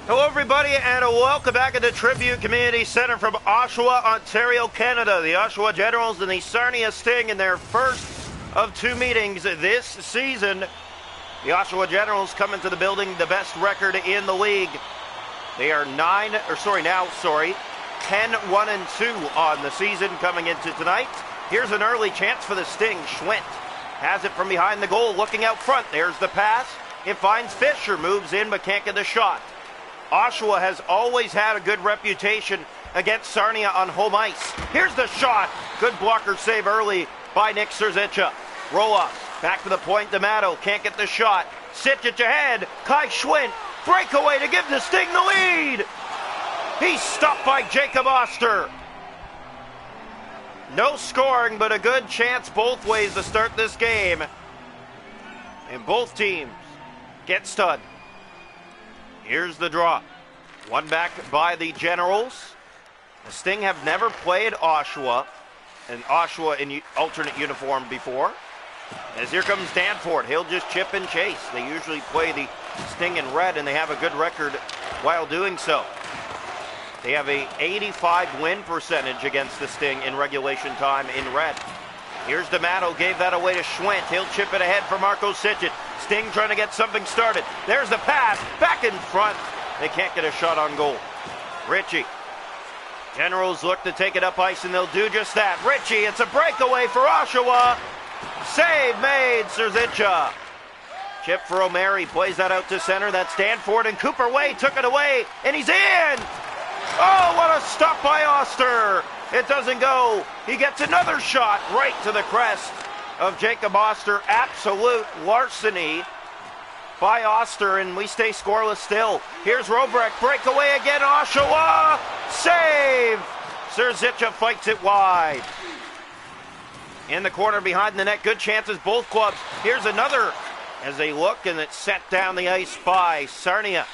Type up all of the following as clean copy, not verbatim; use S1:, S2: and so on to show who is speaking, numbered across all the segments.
S1: Hello everybody and welcome back at the Tribute Community Centre from Oshawa, Ontario, Canada. The Oshawa Generals and the Sarnia Sting in their first of two meetings this season. The Oshawa Generals come into the building the best record in the league. They are 10-1-2 on the season coming into tonight. Here's an early chance for the Sting. Schwint has it from behind the goal, looking out front. There's the pass. It finds Fisher, moves in but can't get the shot. Oshawa has always had a good reputation against Sarnia on home ice. Here's the shot. Good blocker save early by Nick Serzicha. Roll up. Back to the point. D'Amato can't get the shot. Sittich ahead. Kai Schwint. Breakaway to give the Sting the lead. He's stopped by Jacob Oster. No scoring, but a good chance both ways to start this game. And both teams get stunned. Here's the draw. One back by the Generals. The Sting have never played Oshawa in alternate uniform before. As here comes Danforth. He'll just chip and chase. They usually play the Sting in red, and they have a good record while doing so. They have a 85 win percentage against the Sting in regulation time in red. Here's D'Amato, gave that away to Schwint. He'll chip it ahead for Marco Sittich. Sting trying to get something started. There's the pass, back in front. They can't get a shot on goal. Ritchie. Generals look to take it up ice, and they'll do just that. Ritchie, it's a breakaway for Oshawa. Save made, Serzicha. Chip for O'Mary, plays that out to center. That's Danforth, and Cooper Way took it away, and he's in! Oh, what a stop by Oster! It doesn't go. He gets another shot right to the crest of Jacob Oster. Absolute larceny by Oster, and we stay scoreless still. Here's Robrecht, breakaway again, Oshawa! Save! Serzicha fights it wide. In the corner behind the net, good chances, both clubs. Here's another as they look, and it's set down the ice by Sarnia.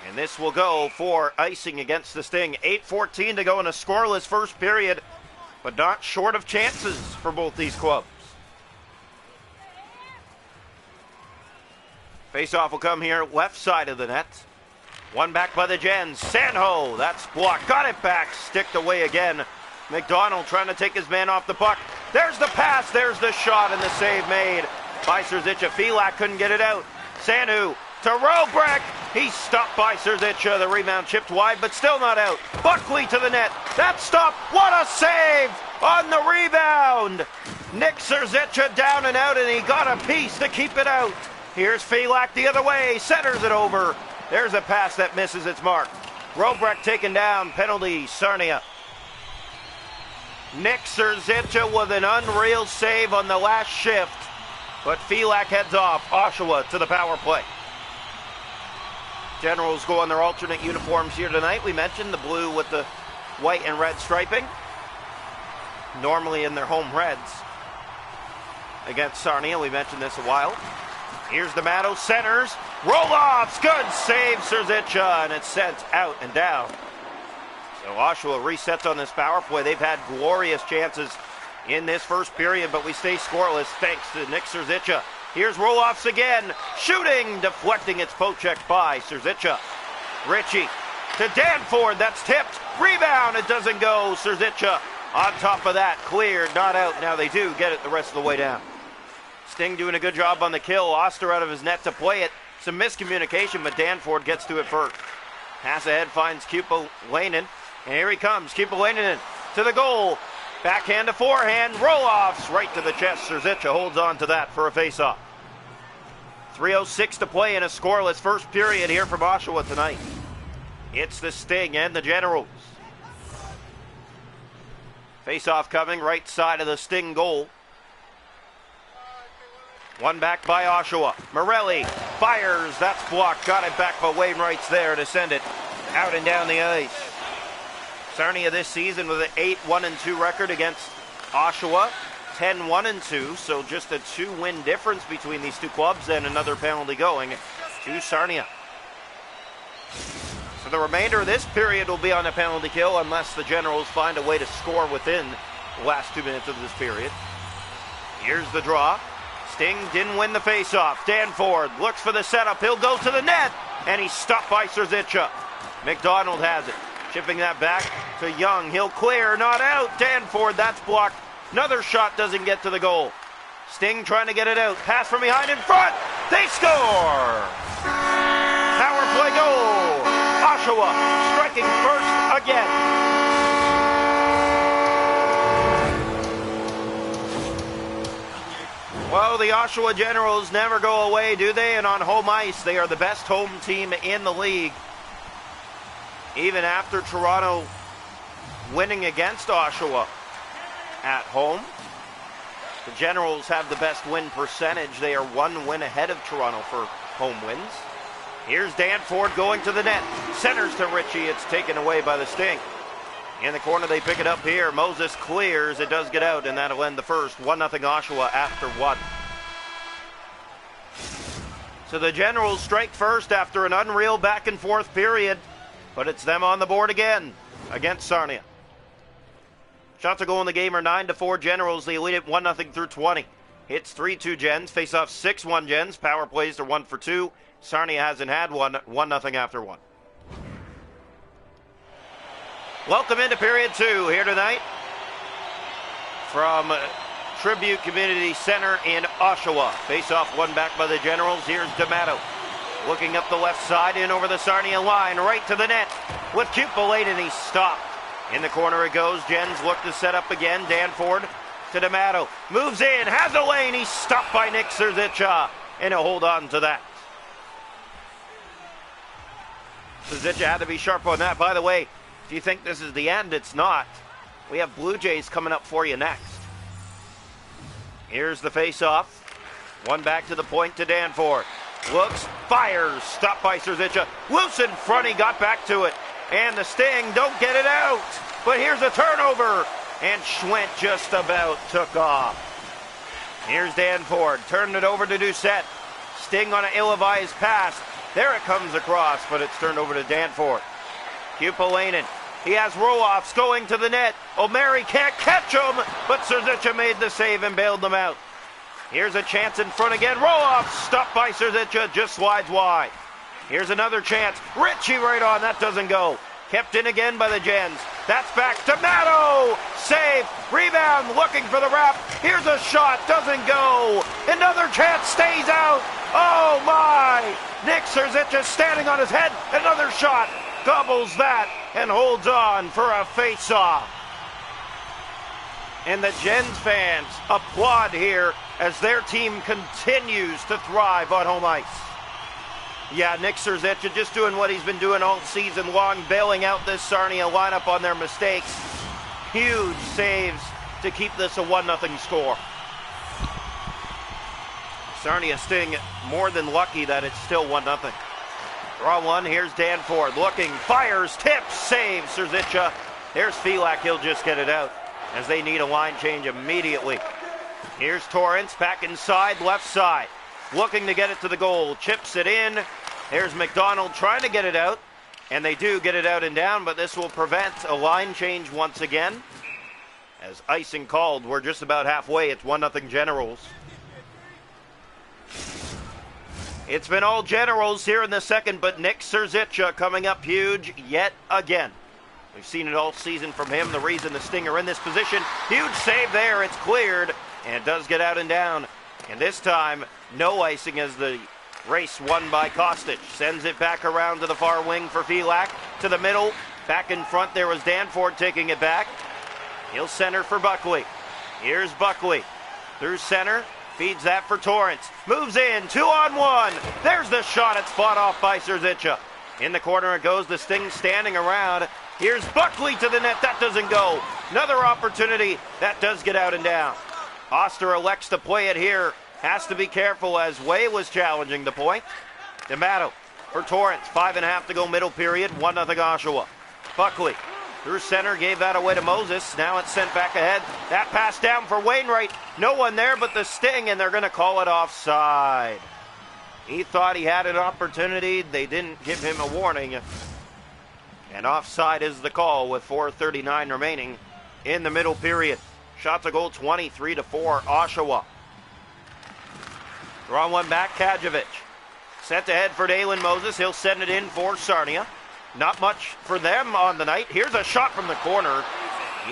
S1: And this will go for icing against the Sting. 8:14 to go in a scoreless first period, but not short of chances for both these clubs. Face-off will come here, left side of the net. One back by the Gens. Sanho, that's blocked. Got it back, sticked away again. McDonald trying to take his man off the puck. There's the pass, there's the shot, and the save made by Serzicha. Filak couldn't get it out. Sanhu to Robrecht. He's stopped by Serzicha. The rebound chipped wide, but still not out. Buckley to the net. That stop. What a save on the rebound. Nick Serzicha down and out, and he got a piece to keep it out. Here's Filak the other way. Centers it over. There's a pass that misses its mark. Robrecht taken down. Penalty, Sarnia. Nick Serzicha with an unreal save on the last shift, but Filak heads off. Oshawa to the power play. Generals go on their alternate uniforms here tonight. We mentioned the blue with the white and red striping. Normally in their home reds against Sarnia. We mentioned this a while. Here's D'Amato, centers. Roll-offs, good save, Serzicha, and it's sent out and down. So Oshawa resets on this power play. They've had glorious chances in this first period, but we stay scoreless thanks to Nick Serzicha. Here's roll-offs again. Shooting, deflecting, it's poke checked by Serzicha. Ritchie to Danforth, that's tipped. Rebound, it doesn't go. Serzicha on top of that, cleared, not out. Now they do get it the rest of the way down. Sting doing a good job on the kill. Oster out of his net to play it. Some miscommunication, but Danforth gets to it first. Pass ahead finds Kupa-Lainen. And here he comes, Kupa-Lainen to the goal. Backhand to forehand, roll-offs right to the chest. Serzicha holds on to that for a face-off. 3:06 to play in a scoreless first period here from Oshawa tonight. It's the Sting and the Generals. Face-off coming, right side of the Sting goal. One back by Oshawa. Morelli fires, that's blocked. Got it back, but Wainwright's there to send it out and down the ice. Sarnia this season with an 8-1-2 record against Oshawa. 10-1-2, so just a 2-win difference between these two clubs, and another penalty going to Sarnia. So the remainder of this period will be on a penalty kill unless the Generals find a way to score within the last 2 minutes of this period. Here's the draw. Sting didn't win the faceoff. Danforth looks for the setup. He'll go to the net. and he's stopped by Serzica. McDonald has it. Chipping that back to Young. He'll clear, not out. Danford, that's blocked. Another shot doesn't get to the goal. Sting trying to get it out. Pass from behind in front. They score! Power play goal. Oshawa striking first again. Well, the Oshawa Generals never go away, do they? And on home ice, they are the best home team in the league. Even after Toronto winning against Oshawa at home, the Generals have the best win percentage. They are one win ahead of Toronto for home wins. Here's Danford going to the net. Centers to Ritchie. It's taken away by the Sting. In the corner, they pick it up here. Moses clears. It does get out, and that'll end the first. 1-0 Oshawa after one. So the Generals strike first after an unreal back-and-forth period, but it's them on the board again against Sarnia. Shots a goal in the game are 9-4 Generals. They lead it 1-0 through 20. Hits 3-2 Gens. Face-off 6-1 Gens. Power plays are 1 for 2. Sarnia hasn't had one. 1-0 after one. Welcome into period two here tonight from Tribute Community Center in Oshawa. Face-off one back by the Generals. Here's D'Amato. Looking up the left side, in over the Sarnia line, right to the net with Kupalainen, and he's stopped. In the corner it goes. Gens look to set up again. Danford to D'Amato. Moves in, has a lane. He's stopped by Nick Serzica, and he'll hold on to that. Serzica had to be sharp on that. By the way, if you think this is the end, it's not. We have Blue Jays coming up for you next. Here's the face-off. One back to the point to Danford. Looks, fires, stopped by Serzica. Loose in front, he got back to it. And the Sting don't get it out. But here's a turnover. And Schwent just about took off. Here's Danford, turned it over to Doucette. Sting on an ill-advised pass. There it comes across, but it's turned over to Danford. Kupalainen, he has Roloffs going to the net. O'Mary can't catch him, but Serzica made the save and bailed them out. Here's a chance in front again. Roloffs stopped by Serzica, just slides wide. Here's another chance. Ritchie right on, that doesn't go. Kept in again by the Gens. That's back to D'Amato. Save, rebound, looking for the wrap. Here's a shot, doesn't go. Another chance, stays out. Oh my! Nick Serzica standing on his head. Another shot. Gobbles that and holds on for a face-off. And the Gens fans applaud here as their team continues to thrive on home ice. Yeah, Nick Serzica just doing what he's been doing all season long, bailing out this Sarnia lineup on their mistakes. Huge saves to keep this a 1-0 score. Sarnia Sting more than lucky that it's still 1-0. Draw one, here's Danford looking, fires, tips, saves Serzica. There's Felak, he'll just get it out as they need a line change immediately. Here's Torrance back inside, left side. Looking to get it to the goal, chips it in. There's McDonald trying to get it out, and they do get it out and down, but this will prevent a line change once again. As icing called, we're just about halfway. It's 1-0 Generals. It's been all Generals here in the second, but Nick Serzica coming up huge yet again. We've seen it all season from him, the reason the Sting are in this position. Huge save there, it's cleared, and it does get out and down. And this time, no icing as the race won by Kostic. Sends it back around to the far wing for Felak, to the middle. Back in front, there was Danford taking it back. He'll center for Buckley. Here's Buckley, through center. Feeds that for Torrance. Moves in, 2-on-1. There's the shot. It's fought off by Serzica. In the corner it goes. The Sting standing around. Here's Buckley to the net. That doesn't go. Another opportunity. That does get out and down. Oster elects to play it here. Has to be careful as Way was challenging the point. D'Amato for Torrance. 5.5 to go middle period. 1-0 Oshawa. Buckley through center, gave that away to Moses. Now it's sent back ahead. That pass down for Wainwright. No one there but the Sting, and they're going to call it offside. He thought he had an opportunity. They didn't give him a warning. And offside is the call with 4:39 remaining in the middle period. Shots a goal 23-4 Oshawa. Draw one back, Kajovic. Set ahead for Dalen Moses. He'll send it in for Sarnia. Not much for them on the night. Here's a shot from the corner.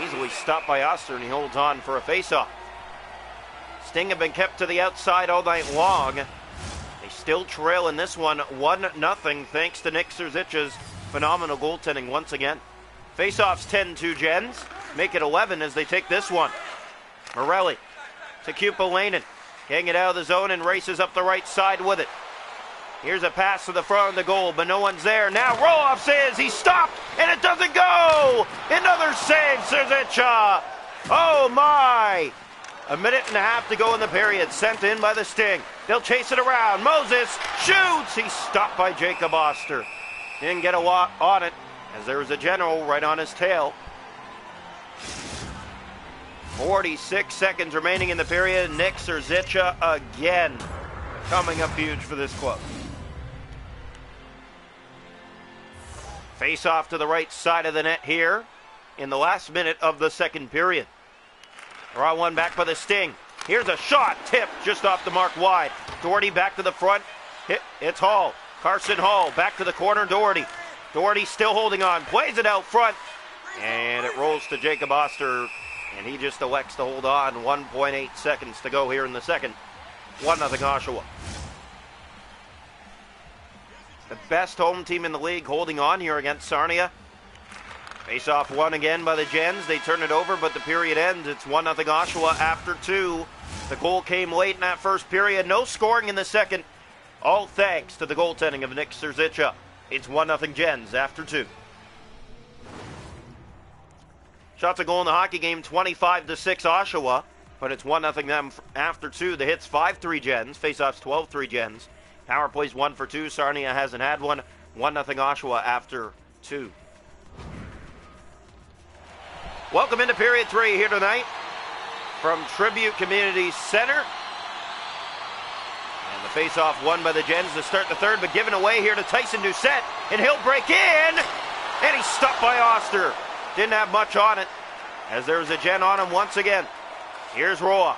S1: Easily stopped by Oster, and he holds on for a faceoff. Sting have been kept to the outside all night long. They still trail in this one 1-0 thanks to Nick Serzich's phenomenal goaltending once again. Faceoffs 10-2 Gens. Make it 11 as they take this one. Morelli to Kupalainen. Getting it out of the zone and races up the right side with it. Here's a pass to the front of the goal, but no one's there. Now Roloff says he's stopped, and it doesn't go! Another save, Serzicha! Oh my! A minute and a half to go in the period. Sent in by the Sting. They'll chase it around. Moses shoots! He's stopped by Jacob Oster. Didn't get a lot on it, as there was a general right on his tail. 46 seconds remaining in the period. Nick Serzicha again coming up huge for this club. Face off to the right side of the net here in the last minute of the second period. Draw one back by the Sting. Here's a shot, tipped just off the mark wide. Doherty back to the front. It's Hall. Carson Hall back to the corner. Doherty. Doherty still holding on. Plays it out front. And it rolls to Jacob Oster. And he just elects to hold on. 1.8 seconds to go here in the second. 1-0 Oshawa. The best home team in the league holding on here against Sarnia. Face off one again by the Gens. They turn it over, but the period ends. It's 1-0 Oshawa after 2. The goal came late in that first period. No scoring in the second. All thanks to the goaltending of Nick Serzicha. It's 1-0 Gens after 2. Shots a goal in the hockey game, 25-6 Oshawa, but it's 1-0 them after 2. The hits 5-3 Gens. Face-offs 12-3 Gens. Power plays 1 for 2. Sarnia hasn't had one. 1-0 Oshawa after 2. Welcome into period 3 here tonight from Tribute Community Center. And the face-off won by the Gens to start the third, but given away here to Tyson Doucette, and he'll break in, and he's stopped by Oster. Didn't have much on it, as there's a Gen on him once again. Here's Roloff.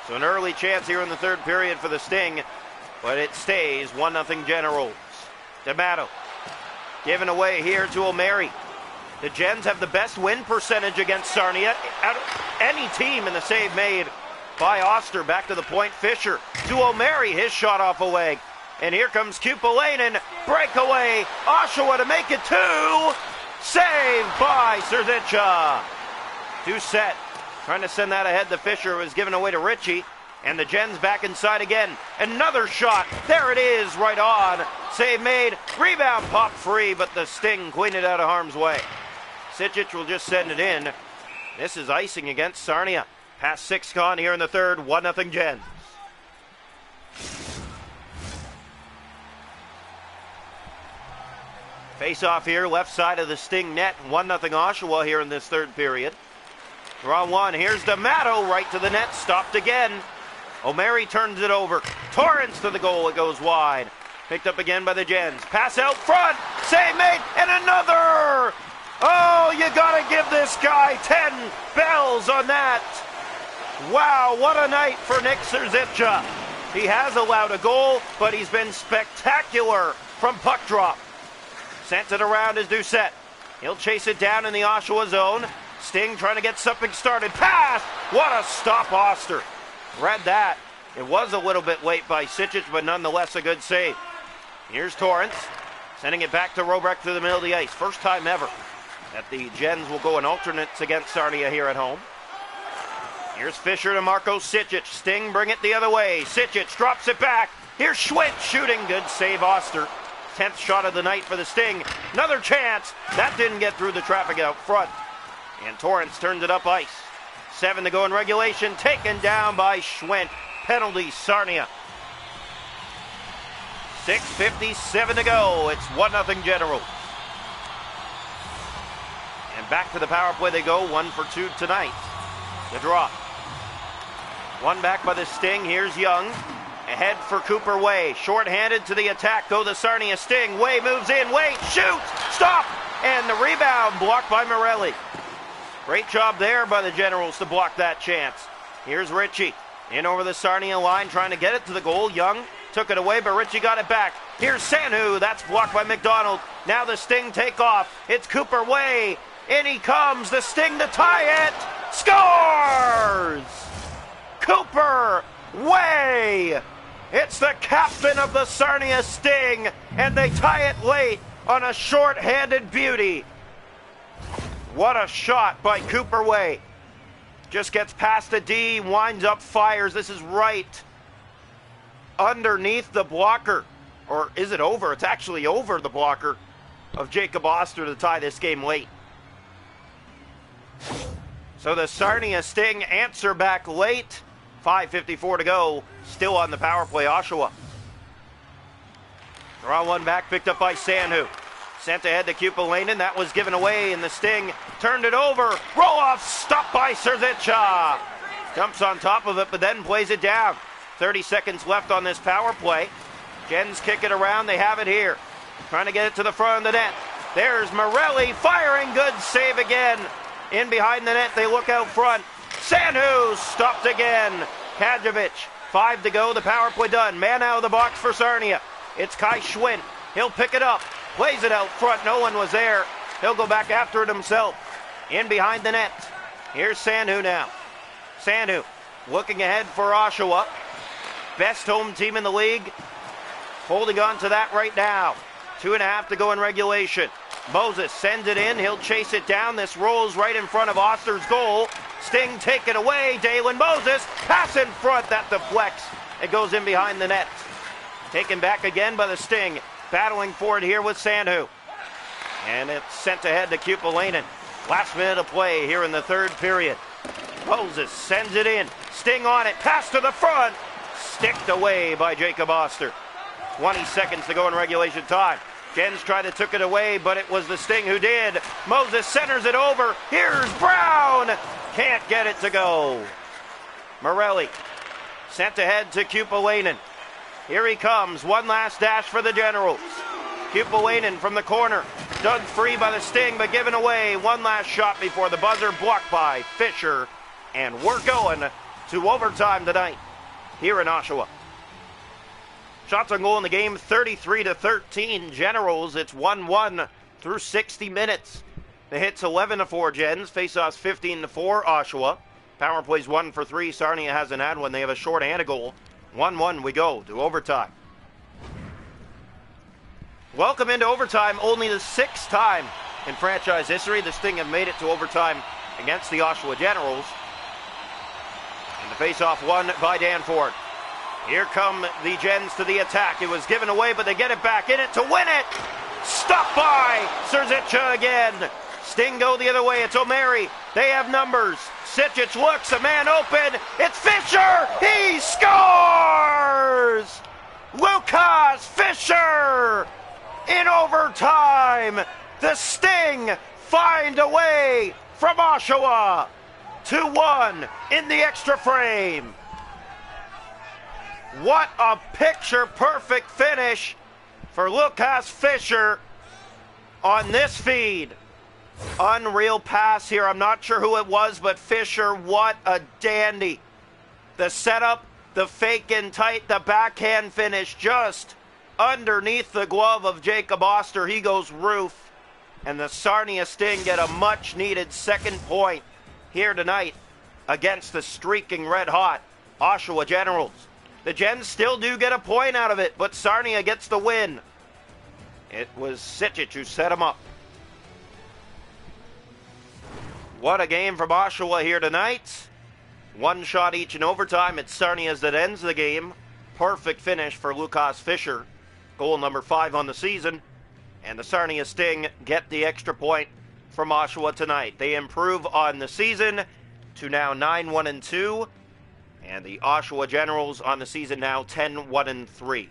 S1: So an early chance here in the third period for the Sting, but it stays 1-0 Generals. D'Amato given away here to O'Mary. The Gens have the best win percentage against Sarnia out of any team in the save made by Oster. Back to the point, Fisher to O'Mary, his shot off a leg. And here comes Kupalainen, breakaway, Oshawa to make it 2. Saved by Serzicha. Doucette trying to send that ahead to Fisher. It was given away to Ritchie. And the Gens back inside again. Another shot. There it is, right on. Save made. Rebound popped free, but the Sting cleaned it out of harm's way. Sijic will just send it in. This is icing against Sarnia. Past 6 gone here in the third. 1-0 Gens. Face off here, left side of the Sting net. 1-0 Oshawa here in this third period. Draw one. Here's D'Amato right to the net. Stopped again. O'Mary turns it over. Torrance to the goal. It goes wide. Picked up again by the Gens. Pass out front. Save made. And another. Oh, you got to give this guy 10 bells on that. Wow, what a night for Nick Serzicha. He has allowed a goal, but he's been spectacular from puck drop. Sent it around as Doucette. He'll chase it down in the Oshawa zone. Sting trying to get something started. Pass! What a stop, Oster. Read that. It was a little bit late by Sijic, but nonetheless a good save. Here's Torrance. Sending it back to Robrek through the middle of the ice. First time ever that the Gens will go in alternates against Sarnia here at home. Here's Fisher to Marco Sijic. Sting bring it the other way. Sijic drops it back. Here's Schwint shooting. Good save, Oster. 10th shot of the night for the Sting. Another chance. That didn't get through the traffic out front. And Torrance turns it up ice. 7 to go in regulation. Taken down by Schwint. Penalty, Sarnia. 6:57 to go. It's 1-0 Generals. And back to the power play they go. 1 for 2 tonight. The draw. One back by the Sting. Here's Young. Ahead for Cooper Way. Short-handed to the attack. Go the Sarnia Sting. Way moves in. Way shoots. Stop. And the rebound blocked by Morelli. Great job there by the Generals to block that chance. Here's Ritchie. In over the Sarnia line, trying to get it to the goal. Young took it away, but Ritchie got it back. Here's Sanu, that's blocked by McDonald. Now the Sting take off. It's Cooper Way. In he comes, the Sting to tie it. Scores! Cooper Way! It's the captain of the Sarnia Sting, and they tie it late on a short-handed beauty. What a shot by Cooper Way. Just gets past the D, winds up, fires. This is right underneath the blocker. Or is it over? It's actually over the blocker of Jacob Oster to tie this game late. So the Sarnia Sting answer back late. 5:54 to go. Still on the power play, Oshawa. Draw one back, picked up by Sanu. Sent ahead to Kupalainen. That was given away, and the Sting turned it over. Roll off, stopped by Serzicha. Jumps on top of it, but then plays it down. 30 seconds left on this power play. Gens kick it around. They have it here. Trying to get it to the front of the net. There's Morelli firing. Good save again. In behind the net, they look out front. Sanu stopped again. Kadjovic, 5 to go. The power play done. Man out of the box for Sarnia. It's Kai Schwinn. He'll pick it up. Plays it out front. No one was there. He'll go back after it himself. In behind the net. Here's Sanu now. Sanu looking ahead for Oshawa. Best home team in the league. Holding on to that right now. 2.5 to go in regulation. Moses sends it in. He'll chase it down. This rolls right in front of Oster's goal. Sting take it away. Dalen Moses. Pass in front. That deflects. It goes in behind the net. Taken back again by the Sting. Battling for it here with Sanu. And it's sent ahead to Kupalainen. Last minute of play here in the third period. Moses sends it in. Sting on it. Pass to the front. Sticked away by Jacob Oster. 20 seconds to go in regulation time. Gens tried to took it away, but it was the Sting who did. Moses centers it over. Here's Brown. Can't get it to go. Morelli sent ahead to Kupalainen. Here he comes. One last dash for the Generals. Kupalainen from the corner. Dug free by the Sting, but given away. One last shot before the buzzer, blocked by Fisher. And we're going to overtime tonight here in Oshawa. Shots on goal in the game, 33-13. Generals, it's 1-1 through 60 minutes. The hits 11-4 Gens. Faceoffs 15-4 Oshawa. Power plays 1 for 3. Sarnia hasn't had one. They have a short and a goal. 1-1 we go to overtime. Welcome into overtime. Only the 6th time in franchise history the Sting have made it to overtime against the Oshawa Generals. And the faceoff won by Danforth. Here come the Gens to the attack. It was given away, but they get it back in it to win it. Stopped by Serzicha again. Sting go the other way. It's O'Mary. They have numbers. Sijic looks, a man open. It's Fisher. He scores! Lucas Fisher in overtime. The Sting find a way from Oshawa. 2-1 in the extra frame. What a picture-perfect finish for Lucas Fisher on this feed. Unreal pass here. I'm not sure who it was, but Fisher, what a dandy. The setup, the fake in tight, the backhand finish just underneath the glove of Jacob Oster. He goes roof. And the Sarnia Sting get a much-needed second point here tonight against the streaking red-hot Oshawa Generals. The Gens still do get a point out of it, but Sarnia gets the win. It was Sijic who set him up. What a game from Oshawa here tonight. One shot each in overtime. It's Sarnia's that ends the game. Perfect finish for Lucas Fisher. Goal number 5 on the season. And the Sarnia Sting get the extra point from Oshawa tonight. They improve on the season to now 9-1-2. And the Oshawa Generals on the season now 10-1-3.